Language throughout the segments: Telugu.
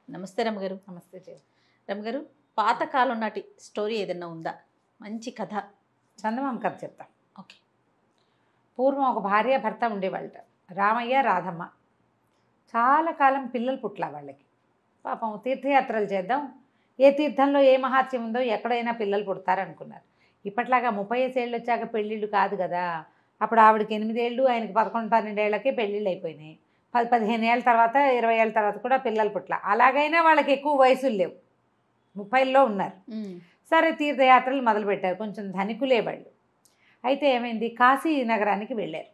నమస్తే రమగారు. నమస్తే జయ. రమగారు, పాతకాలం నాటి స్టోరీ ఏదైనా ఉందా? మంచి కథ. చందమామ కథ చెప్తా. ఓకే. పూర్వం ఒక భార్య భర్త ఉండేవాళ్ళట, రామయ్య రాధమ్మ. చాలా కాలం పిల్లలు పుట్ల వాళ్ళకి. పాపం తీర్థయాత్రలు చేద్దాం, ఏ తీర్థంలో ఏ మహాత్యం ఉందో ఎక్కడైనా పిల్లలు పుడతారనుకున్నారు. ఇప్పట్లాగా 35 ఏళ్ళు వచ్చాక పెళ్ళిళ్ళు కాదు కదా. అప్పుడు ఆవిడకి 8 ఏళ్ళు, ఆయనకి 11-12 ఏళ్ళకే పెళ్ళిళ్ళు అయిపోయినాయి. 10-15 ఏళ్ళ తర్వాత, 20 ఏళ్ళ తర్వాత కూడా పిల్లలు పుట్ల. అలాగైనా వాళ్ళకి ఎక్కువ వయసులు లేవు, 30ల్లో ఉన్నారు. సరే, తీర్థయాత్రలు మొదలుపెట్టారు. కొంచెం ధనికులే వాళ్ళు. అయితే ఏమైంది, కాశీ నగరానికి వెళ్ళారు.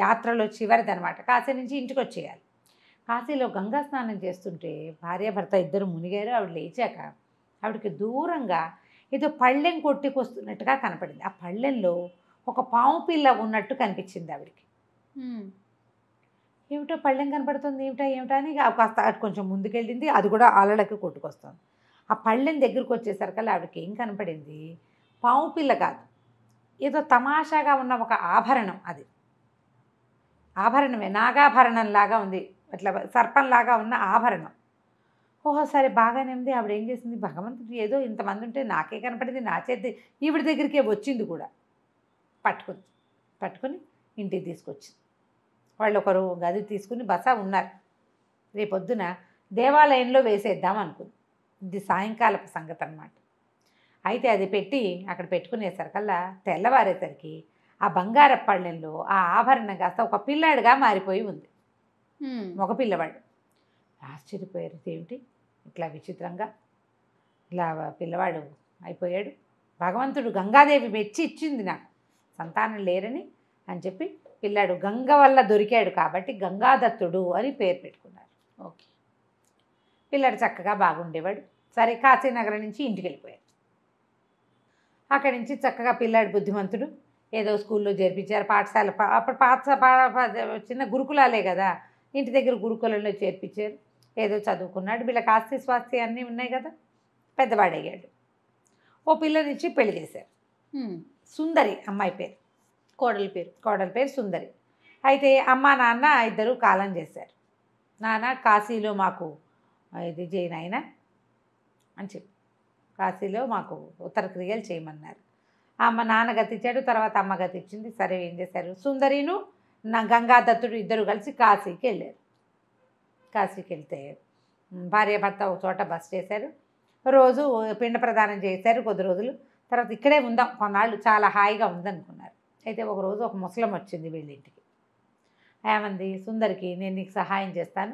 యాత్రలో చివరిదనమాట. కాశీ నుంచి ఇంటికి వచ్చేయాలి. కాశీలో గంగా స్నానం చేస్తుంటే భార్యాభర్త ఇద్దరు మునిగారు. ఆవిడ లేచాక ఆవిడకి దూరంగా ఏదో పళ్ళెం కొట్టుకొస్తున్నట్టుగా కనపడింది. ఆ పళ్ళెంలో ఒక పాము పిల్ల ఉన్నట్టు కనిపించింది ఆవిడకి. ఏమిటో పళ్ళెం కనపడుతుంది, ఏమిటా అని కాస్త అటు కొంచెం ముందుకెళ్ళింది. అది కూడా అలలకి కొట్టుకొస్తుంది. ఆ పళ్ళెం దగ్గరికి వచ్చేసరికల్లా ఆవిడకి ఏం కనపడింది, పాము పిల్ల కాదు, ఏదో తమాషాగా ఉన్న ఒక ఆభరణం. అది ఆభరణమే, నాగాభరణంలాగా ఉంది, అట్లా సర్పంలాగా ఉన్న ఆభరణం. ఓహో, సరే బాగానే ఉంది. ఆవిడ ఏం చేసింది, భగవంతుడు ఏదో ఇంతమంది ఉంటే నాకే కనపడింది, నా చేతి ఈవిడ దగ్గరికే వచ్చింది కూడా. పట్టుకుని ఇంటికి తీసుకొచ్చింది. వాళ్ళు ఒకరు గది తీసుకుని బస ఉన్నారు. రేపొద్దున దేవాలయంలో వేసేద్దాం అనుకుంది. ఇది సాయంకాలపు సంగతి అన్నమాట. అయితే అది పెట్టి అక్కడ పెట్టుకునేసరికల్లా తెల్లవారేసరికి ఆ బంగారపు పళ్ళెంలో ఆ ఆభరణం కాస్త ఒక పిల్లాడిగా మారిపోయి ఉంది. ఒక పిల్లవాడు. ఆశ్చర్యపోయారు, ఏమిటి ఇట్లా విచిత్రంగా ఇలా పిల్లవాడు అయిపోయాడు. భగవంతుడు, గంగాదేవి మెచ్చి ఇచ్చింది నాకు సంతానం లేరని అని చెప్పి పిల్లాడు గంగ వల్ల దొరికాడు కాబట్టి గంగాదత్తుడు అని పేరు పెట్టుకున్నారు. ఓకే. పిల్లాడు చక్కగా బాగుండేవాడు. సరే, కాశీనగరం నుంచి ఇంటికి వెళ్ళిపోయాడు. అక్కడి నుంచి చక్కగా పిల్లాడు బుద్ధిమంతుడు. ఏదో స్కూల్లో చేర్పించారు, పాఠశాల. అప్పుడు చిన్న గురుకులాలే కదా, ఇంటి దగ్గర గురుకులంలో చేర్పించారు. ఏదో చదువుకున్నాడు. వీళ్ళకి ఆస్తి స్వాస్తి అన్నీ ఉన్నాయి కదా. పెద్దవాడయ్యాడు. ఓ పిల్లనిచ్చి పెళ్లి చేశారు. సుందరి అమ్మాయి పేరు, కోడలి పేరు సుందరి. అయితే అమ్మ నాన్న ఇద్దరు కాలం చేశారు. నాన్న కాశీలో మాకు ఇది చేయనాయన అని చెప్పి కాశీలో మాకు ఉత్తర క్రియలు చేయమన్నారు. అమ్మ నాన్న గతిచ్చాడు, తర్వాత అమ్మ గతిచ్చింది. సరే, ఏం చేశారు, సుందరిను నా గంగాదత్తుడు ఇద్దరు కలిసి కాశీకి వెళ్ళారు. కాశీకి వెళ్తే భార్యాభర్త ఒక చోట బస చేశారు. రోజు పిండ ప్రదానం చేశారు కొద్ది రోజులు. తర్వాత ఇక్కడే ఉందాం కొన్నాళ్ళు, చాలా హాయిగా ఉందనుకున్నారు. అయితే ఒకరోజు ఒక ముసలం వచ్చింది వీళ్ళింటికి. ఏమంది, సుందరికి నేను నీకు సహాయం చేస్తాను,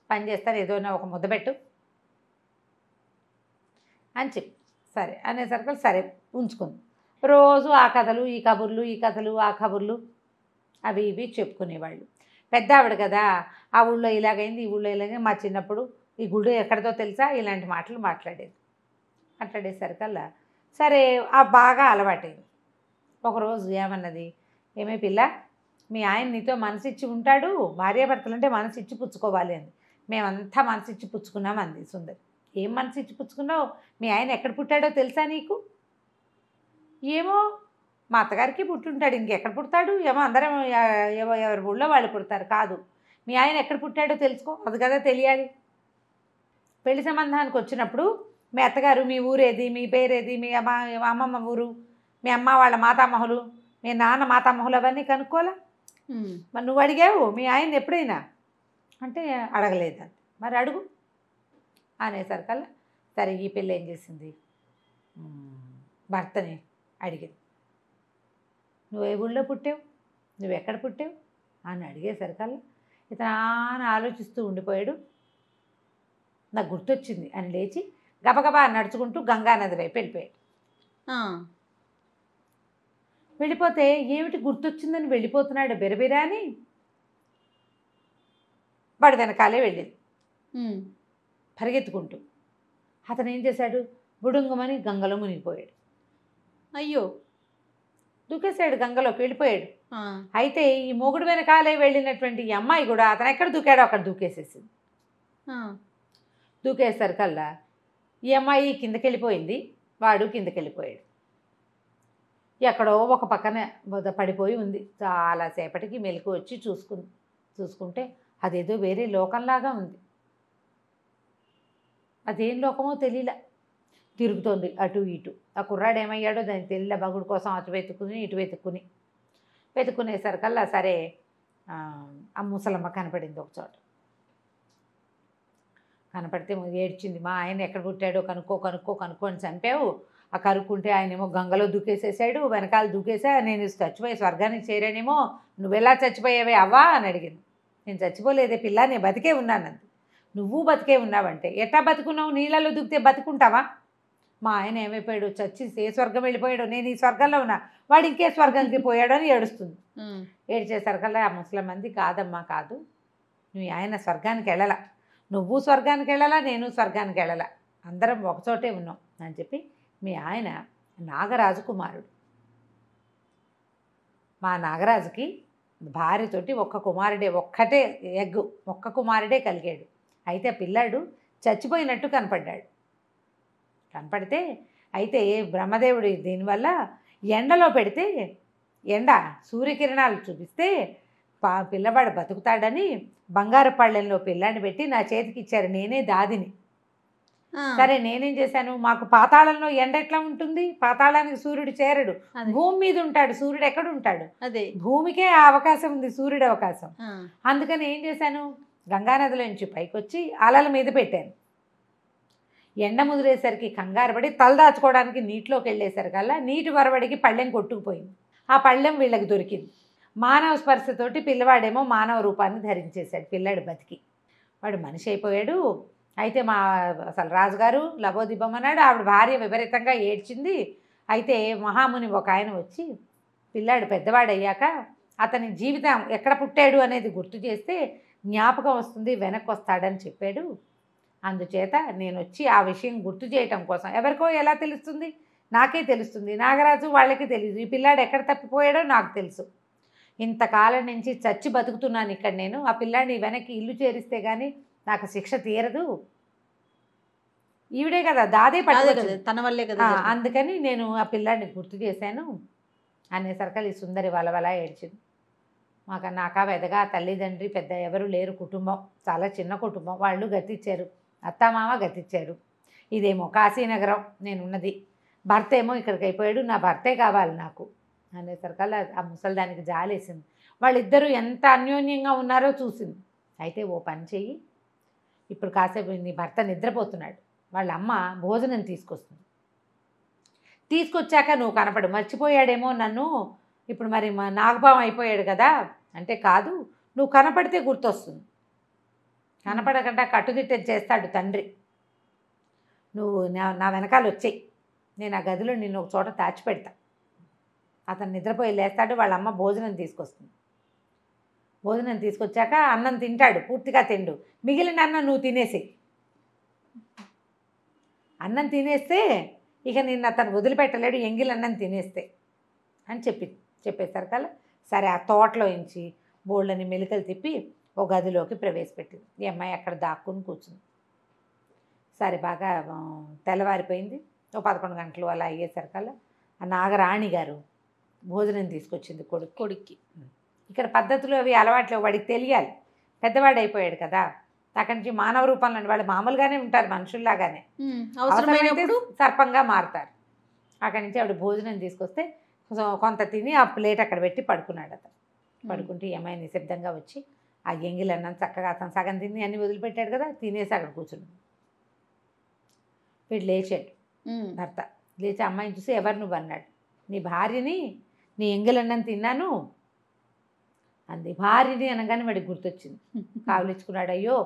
పని చేస్తాను, ఏదైనా ఒక ముద్దబెట్టు అని చెప్పి సరే అనేసరికి సరే ఉంచుకుంది. రోజు ఆ కథలు ఈ కబుర్లు, ఈ కథలు ఆ కబుర్లు అవి ఇవి చెప్పుకునేవాళ్ళు. పెద్ద ఆవిడ కదా, ఆ ఊళ్ళో ఇలాగైంది, ఈ ఊళ్ళో ఇలాగైంది, మా చిన్నప్పుడు ఈ గుడి ఎక్కడితో తెలుసా, ఇలాంటి మాటలు మాట్లాడేసరికల్లా సరే ఆ బాగా అలవాటైంది. ఒకరోజు ఏమన్నది, ఏమే పిల్ల, మీ ఆయన నీతో మనసు ఇచ్చి ఉంటాడు, భార్యాభర్తలు అంటే మనసు ఇచ్చి పుచ్చుకోవాలి అంది. మేమంతా మనసు ఇచ్చి పుచ్చుకున్నాం అంది సుందరి. ఏం మనసు ఇచ్చి పుచ్చుకున్నావు, మీ ఆయన ఎక్కడ పుట్టాడో తెలుసా నీకు? ఏమో, మా అత్తగారికి పుట్టుంటాడు, ఇంకెక్కడ పుడతాడు ఏమో, అందరం ఎవరి ఊళ్ళో వాళ్ళు పుడతారు. కాదు, మీ ఆయన ఎక్కడ పుట్టాడో తెలుసుకో, అది కదా తెలియాలి. పెళ్లి సంబంధానికి వచ్చినప్పుడు మీ అత్తగారు మీ ఊరేది, మీ పేరేది, మీ అమ్మమ్మ ఊరు, మీ అమ్మ వాళ్ళ మాతామహులు, మీ నాన్న మాతామహులు అవన్నీ కనుక్కోలే. మరి నువ్వు అడిగావు మీ ఆయన ఎప్పుడైనా అంటే అడగలేదండి. మరి అడుగు అనేసరికల్లా సరే ఈ పిల్ల ఏం చేసింది, భర్తని అడిగింది, నువ్వు ఏ ఊళ్ళో పుట్టావు, నువ్వు ఎక్కడ పుట్టావు అని అడిగేసరికల్లా ఇతను ఆలోచిస్తూ ఉండిపోయాడు. నాకు గుర్తొచ్చింది అని లేచి గబగబా నడుచుకుంటూ గంగానది వైపు వెళ్ళిపోయాడు. వెళ్ళిపోతే ఏమిటి గుర్తొచ్చిందని వెళ్ళిపోతున్నాడు బెరబెరా అని వాడు వెనకాలే వెళ్ళింది పరిగెత్తుకుంటూ. అతను ఏం చేశాడు, బుడుంగమని గంగలో మునిగిపోయాడు. అయ్యో, దూకేశాడు, గంగలోకి వెళ్ళిపోయాడు. అయితే ఈ మొగుడు వెనకాలే వెళ్ళినటువంటి ఈ అమ్మాయి కూడా అతను ఎక్కడ దూకాడో అక్కడ దూకేసేసింది. దూకేసరికల్లా ఈ అమ్మాయి కిందకి వెళ్ళిపోయింది, వాడు కిందకి వెళ్ళిపోయాడు. ఎక్కడో ఒక పక్కన పడిపోయి ఉంది. చాలాసేపటికి మెలకు వచ్చి చూసుకుంటే అదేదో వేరే లోకంలాగా ఉంది. అదేం లోకమో తెలియలే, తిరుగుతోంది అటు ఇటు. ఆ కుర్రాడు ఏమయ్యాడో దానికి తెలియలే, బగుడు కోసం అటు వెతుక్కుని ఇటు వెతుక్కునేసరికల్లా సరే ఆ ముసలమ్మ కనపడింది ఒక చోట. కనపడితే ఏడ్చింది, మా ఆయన ఎక్కడ పుట్టాడో కనుక్కో అని చంపావు. ఆ కనుక్కుంటే ఆయనేమో గంగలో దూకేసేసాడు, వెనకాల దూకేసా, నేను చచ్చిపోయి స్వర్గానికి చేరానేమో, నువ్వెలా చచ్చిపోయావే అవ్వా అని అడిగింది. నేను చచ్చిపోలేదే పిల్ల, నేను బతికే ఉన్నానంది. నువ్వు బతికే ఉన్నావంటే ఎట్టా బతుకున్నావు, నీళ్ళలో దూకితే బతుకుంటావా? మా ఆయన ఏమైపోయాడు, చచ్చి ఏ స్వర్గం వెళ్ళిపోయాడు, నేను ఈ స్వర్గంలో ఉన్నా, వాడు ఇంకే స్వర్గానికి పోయాడు అని ఏడుస్తుంది. ఏడ్చేసరికల్లా ఆ ముసలమ్మంది, కాదమ్మా కాదు, నువ్వు ఆయన స్వర్గానికి వెళ్ళలా, నువ్వు స్వర్గానికి వెళ్ళలా, నేను స్వర్గానికి వెళ్ళలా, అందరం ఒకచోటే ఉన్నాం అని చెప్పి, మీ ఆయన నాగరాజు కుమారుడు. మా నాగరాజుకి భార్యతోటి ఒక్క కుమారుడే కలిగాడు. అయితే ఆ పిల్లాడు చచ్చిపోయినట్టు కనపడితే అయితే బ్రహ్మదేవుడు దీనివల్ల ఎండలో పెడితే, సూర్యకిరణాలు చూపిస్తే పిల్లవాడు బతుకుతాడని బంగారు పళ్ళెంలో పిల్లాన్ని పెట్టి నా చేతికి ఇచ్చారు, నేనే దాదిని. సరే నేనేం చేశాను, మాకు పాతాళంలో ఎండ ఎట్లా ఉంటుంది, పాతాళానికి సూర్యుడు చేరడు, భూమి మీద ఉంటాడు, సూర్యుడు ఎక్కడ ఉంటాడు, అదే భూమికే ఆ అవకాశం ఉంది, సూర్యుడు అవకాశం. అందుకని ఏం చేశాను, గంగానదిలో నుంచి పైకి వచ్చి అలల మీద పెట్టాను. ఎండ ముదిరేసరికి కంగారు పడి తలదాచుకోవడానికి నీటిలోకి వెళ్ళేసరికల్లా నీటి వరవడికి పళ్ళెం కొట్టుకుపోయింది. ఆ పళ్ళెం వీళ్ళకి దొరికింది. మానవ స్పర్శతోటి పిల్లవాడేమో మానవ రూపాన్ని ధరించేశాడు. పిల్లాడు బతికి వాడు మనిషి అయిపోయాడు. అయితే అసలు రాజుగారు లబోదిబ్బమన్నాడు. ఆవిడ భార్య విపరీతంగా ఏడ్చింది. అయితే మహాముని ఒక ఆయన వచ్చి, పిల్లాడు పెద్దవాడయ్యాక అతని జీవితం ఎక్కడ పుట్టాడు అనేది గుర్తు చేస్తే జ్ఞాపకం వస్తుంది, వెనక్కి వస్తాడని చెప్పాడు. అందుచేత నేను వచ్చి ఆ విషయం గుర్తు చేయటం కోసం, ఎవరికో ఎలా తెలుస్తుంది, నాకే తెలుస్తుంది, నాగరాజు వాళ్ళకి తెలియదు, ఈ పిల్లాడు ఎక్కడ తప్పిపోయాడో నాకు తెలుసు. ఇంతకాలం నుంచి చచ్చి బతుకుతున్నాను ఇక్కడ నేను, ఆ పిల్లాడిని వెనక్కి ఇల్లు చేరిస్తే కానీ నాకు శిక్ష తీరదు. ఈవిడే కదా దాదే పట్టుకోలేదు, తన వల్లే కదా, అందుకని నేను ఆ పిల్లాడిని గుర్తు చేశాను అనేసరికల్ ఈ సుందరి వలవలా ఏడ్చింది. నాకా వెదగా తల్లిదండ్రి పెద్ద ఎవరు లేరు, కుటుంబం చాలా చిన్న కుటుంబం, వాళ్ళు గతిచ్చారు, అత్తామామ గతిచ్చారు, ఇదేమో కాశీనగరం నేనున్నది, భర్త ఏమో ఇక్కడికి అయిపోయాడు, నా భర్తే కావాలి నాకు అనేసరికల్లా ఆ ముసలిదానికి జాలేసింది. వాళ్ళిద్దరూ ఎంత అన్యోన్యంగా ఉన్నారో చూసింది. అయితే ఓ పని చెయ్యి, ఇప్పుడు కాసేపు నీ భర్త నిద్రపోతున్నాడు, వాళ్ళ అమ్మ భోజనం తీసుకొచ్చాక నువ్వు కనపడు, మర్చిపోయాడేమో నన్ను, ఇప్పుడు మరి నాగపావం అయిపోయాడు కదా అంటే, కాదు నువ్వు కనపడితే గుర్తొస్తుంది, కనపడకుండా కట్టుదిట్టం చేస్తాడు తండ్రి, నువ్వు నా వెనకాల వచ్చేయి, నేను ఆ గదిలో నిన్ను ఒక చోట దాచిపెడతా. అతను నిద్రపోయి లేస్తాడు, వాళ్ళ అమ్మ భోజనం తీసుకొస్తుంది. భోజనం తీసుకొచ్చాక అన్నం తింటాడు, పూర్తిగా తిండు, మిగిలిన అన్నం నువ్వు తినేసేయి, అన్నం తినేస్తే ఇక నిన్ను అతను వదిలిపెట్టలేడు, ఎంగిలి అన్నం తినేస్తే అని చెప్పేసరికల్లా సరే ఆ తోటలో ఇంచి బోళ్ళని మెలికలు తిప్పి ఒక గదిలోకి ప్రవేశపెట్టింది. ఈ అమ్మాయి అక్కడ దాక్కుని కూర్చుంది. సరే బాగా తెల్లవారిపోయింది, ఓ 11 గంటలు అలా అయ్యేసరికల్లా ఆ నాగరాణి గారు భోజనం తీసుకొచ్చింది కొడుక్కి. ఇక్కడ పద్ధతులు అవి అలవాట్లు వాడికి తెలియాలి, పెద్దవాడు అయిపోయాడు కదా, అక్కడి నుంచి మానవ రూపంలో వాళ్ళు మామూలుగానే ఉంటారు, మనుషుల్లాగానే, అవసరమైనప్పుడు సర్పంగా మారుతారు. అక్కడి నుంచి ఆవిడ భోజనం తీసుకొస్తే కొంత తిని ఆ ప్లేట్ అక్కడ పెట్టి పడుకున్నాడు. అతను పడుకుంటే ఏమైనా నిశ్శబ్దంగా వచ్చి ఆ ఎంగిలన్నం చక్కగా అతను సగం తిని అన్నీ వదిలిపెట్టాడు కదా, తినేసి అక్కడ కూర్చున్నాడు. వీడు లేచాడు, భర్త లేచి అమ్మాయిని చూసి, ఎవరు నువ్వు అన్నాడు. నీ భార్యని, నీ ఎంగిలన్నం తిన్నాను అంది. భార్యని అనగానే వాడికి గుర్తొచ్చింది, కావలించుకున్నాడు. అయ్యో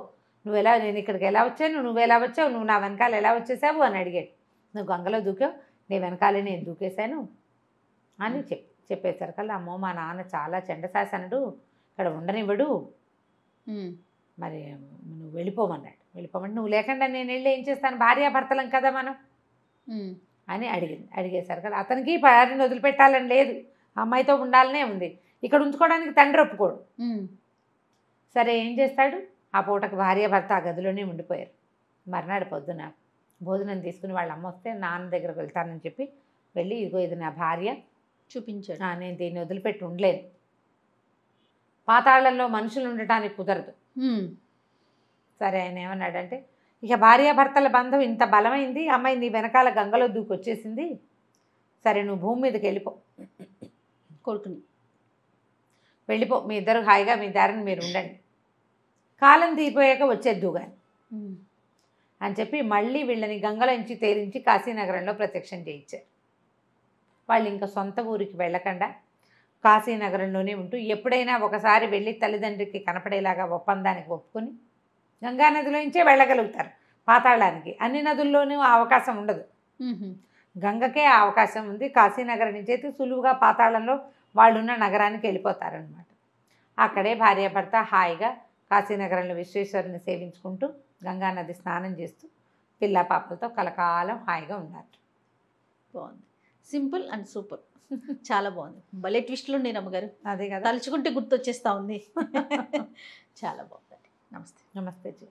నేను ఇక్కడికి ఎలా వచ్చాను, నువ్వు ఎలా వచ్చావు, నువ్వు నా వెనకాల ఎలా వచ్చేసావు అని అడిగాడు. నువ్వు గంగలో దూకావు, నీ వెనకాలే నేను దూకేశాను అని చెప్పేసరికల్లా, అమ్మో మా నాన్న చాలా చెండశాసనుడు, ఇక్కడ ఉండనివ్వడు, మరి నువ్వు వెళ్ళిపోమన్నాడు. వెళ్ళిపోమంటే నువ్వు లేకుండా నేను వెళ్ళి ఏం చేస్తాను, భార్యాభర్తలం కదా మనం అని అడిగేసరికల్లా అతనికి భార్యను వదిలిపెట్టాలని లేదు, అమ్మాయితో ఉండాలనే ఉంది, ఇక్కడ ఉంచుకోవడానికి తండ్రి ఒప్పుకోడు. సరే ఏం చేస్తాడు, ఆ పూటకు భార్యాభర్త ఆ గదిలోనే ఉండిపోయారు. మర్నాడు పొద్దున భోజనం తీసుకుని వాళ్ళ అమ్మ వస్తే నాన్న దగ్గరకు వెళ్తానని చెప్పి వెళ్ళి, ఇదిగో ఇది నా భార్య చూపించాడు, నేను దీన్ని వదిలిపెట్టి ఉండలేను, పాతాళంలో మనుషులు ఉండటానికి కుదరదు. సరే ఆయన ఏమన్నాడంటే, ఇక భార్యాభర్తల బంధం ఇంత బలమైంది, అమ్మాయి నీ వెనకాల గంగలో దూకి వచ్చేసింది, సరే నువ్వు భూమి మీదకి వెళ్ళిపో, కొడుకుని వెళ్ళిపో, మీ ఇద్దరు హాయిగా మీ దారిని మీరు ఉండండి, కాలం తీరిపోయాక వచ్చేద్దు కానీ అని చెప్పి మళ్ళీ వీళ్ళని గంగలోంచి తేలించి కాశీనగరంలో ప్రత్యక్షం చేయించారు. వాళ్ళు ఇంకా సొంత ఊరికి వెళ్ళకుండా కాశీనగరంలోనే ఉంటూ ఎప్పుడైనా ఒకసారి వెళ్ళి తల్లిదండ్రికి కనపడేలాగా ఒప్పందానికి ఒప్పుకొని గంగా నదిలోంచే వెళ్ళగలుగుతారు పాతాళానికి. అన్ని నదుల్లోనూ ఆ అవకాశం ఉండదు, గంగకే ఆ అవకాశం ఉంది. కాశీనగరం నుంచి అయితే సులువుగా పాతాళంలో వాళ్ళున్న నగరానికి వెళ్ళిపోతారనమాట. అక్కడే భార్యాభర్త హాయిగా కాశీనగరంలో విశ్వేశ్వరుని సేవించుకుంటూ గంగా నది స్నానం చేస్తూ పిల్ల పాపలతో కలకాలం హాయిగా ఉన్నారు. బాగుంది, సింపుల్ అండ్ సూపర్, చాలా బాగుంది. భలే ట్విస్ట్లు ఉన్నాయి రమ్మగారు, అదే కదా, తలుచుకుంటే గుర్తొచ్చేస్తా ఉంది. చాలా బాగుందండి. నమస్తే. నమస్తే జీ.